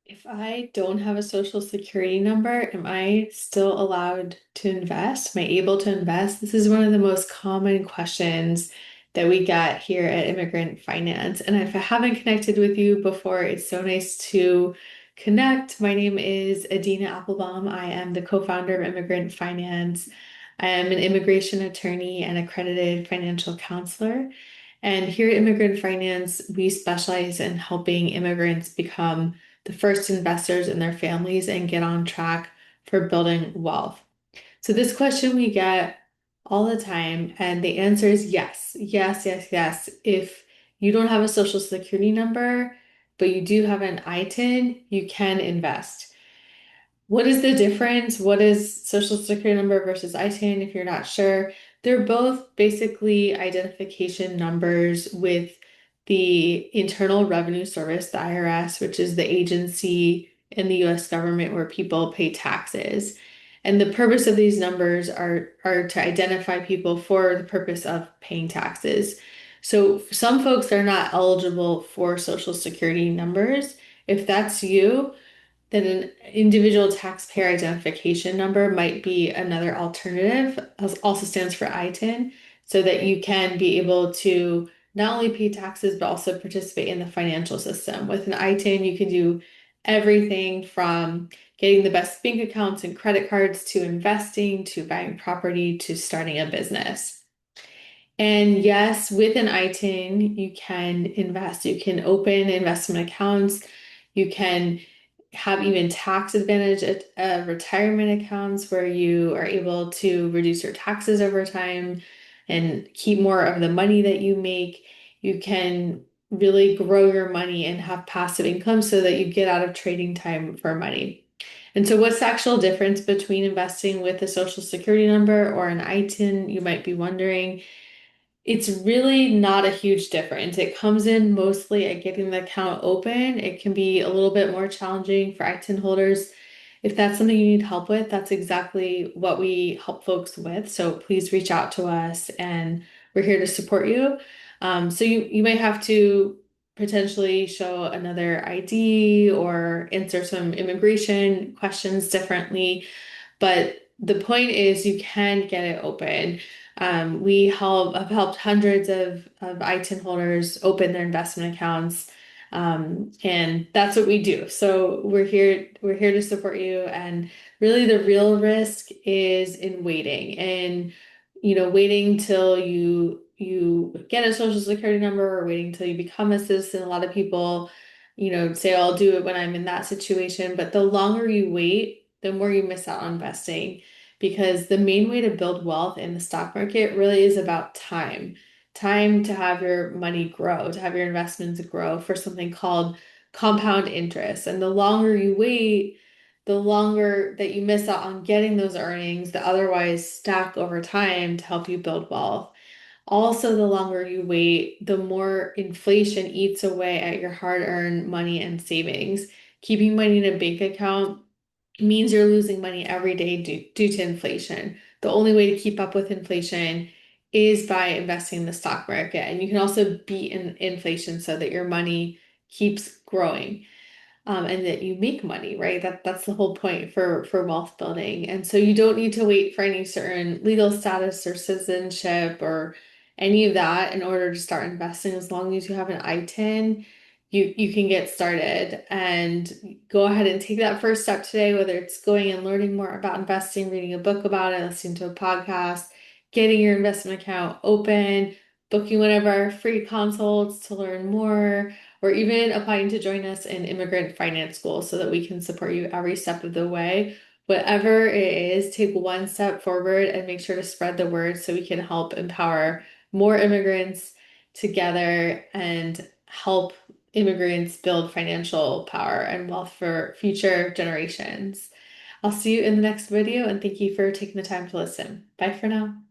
If I don't have a social security number, am I still allowed to invest? Am I able to invest? This is one of the most common questions that we get here at Immigrant Finance. And if I haven't connected with you before, it's so nice to connect. My name is Adina Applebaum. I am the co-founder of Immigrant Finance. I am an immigration attorney and accredited financial counselor. And here at Immigrant Finance, we specialize in helping immigrants become the first investors in their families and get on track for building wealth. So this question we get all the time, and the answer is yes, yes, yes, yes. If you don't have a social security number, but you do have an ITIN, you can invest. What is the difference? What is social security number versus ITIN if you're not sure? They're both basically identification numbers with the Internal Revenue Service, the IRS, which is the agency in the US government where people pay taxes. And the purpose of these numbers are to identify people for the purpose of paying taxes. So some folks are not eligible for social security numbers. If that's you, then an individual taxpayer identification number might be another alternative. Also stands for ITIN, so that you can be able to not only pay taxes but also participate in the financial system. With an ITIN, you can do everything from getting the best bank accounts and credit cards to investing to buying property to starting a business. And yes, with an ITIN, you can invest. You can open investment accounts. You can have even tax advantage at retirement accounts where you are able to reduce your taxes over time and keep more of the money that you make. You can really grow your money and have passive income so that you get out of trading time for money. And so, what's the actual difference between investing with a social security number or an ITIN? You might be wondering. It's really not a huge difference. It comes in mostly at getting the account open. It can be a little bit more challenging for ITIN holders. If that's something you need help with, that's exactly what we help folks with. So please reach out to us and we're here to support you. So you may have to potentially show another ID or answer some immigration questions differently. But the point is you can get it open. Have helped hundreds of ITIN holders open their investment accounts. And that's what we do. So we're here to support you. And really the real risk is in waiting and, waiting till you get a social security number or waiting till you become a citizen. A lot of people, say, I'll do it when I'm in that situation. But the longer you wait, the more you miss out on investing because the main way to build wealth in the stock market really is about time. Time to have your money grow, to have your investments grow for something called compound interest. And the longer you wait, the longer that you miss out on getting those earnings that otherwise stack over time to help you build wealth. Also, the longer you wait, the more inflation eats away at your hard-earned money and savings. Keeping money in a bank account means you're losing money every day due to inflation. The only way to keep up with inflation is by investing in the stock market. And you can also beat inflation so that your money keeps growing. And that you make money, right? That's the whole point for wealth building. And so you don't need to wait for any certain legal status or citizenship or any of that in order to start investing. As long as you have an ITIN, you can get started and go ahead and take that first step today, whether it's going and learning more about investing, reading a book about it, listening to a podcast, getting your investment account open, booking one of our free consults to learn more or even applying to join us in Immigrant Finance School so that we can support you every step of the way. Whatever it is, take one step forward and make sure to spread the word so we can help empower more immigrants together and help immigrants build financial power and wealth for future generations. I'll see you in the next video and thank you for taking the time to listen. Bye for now.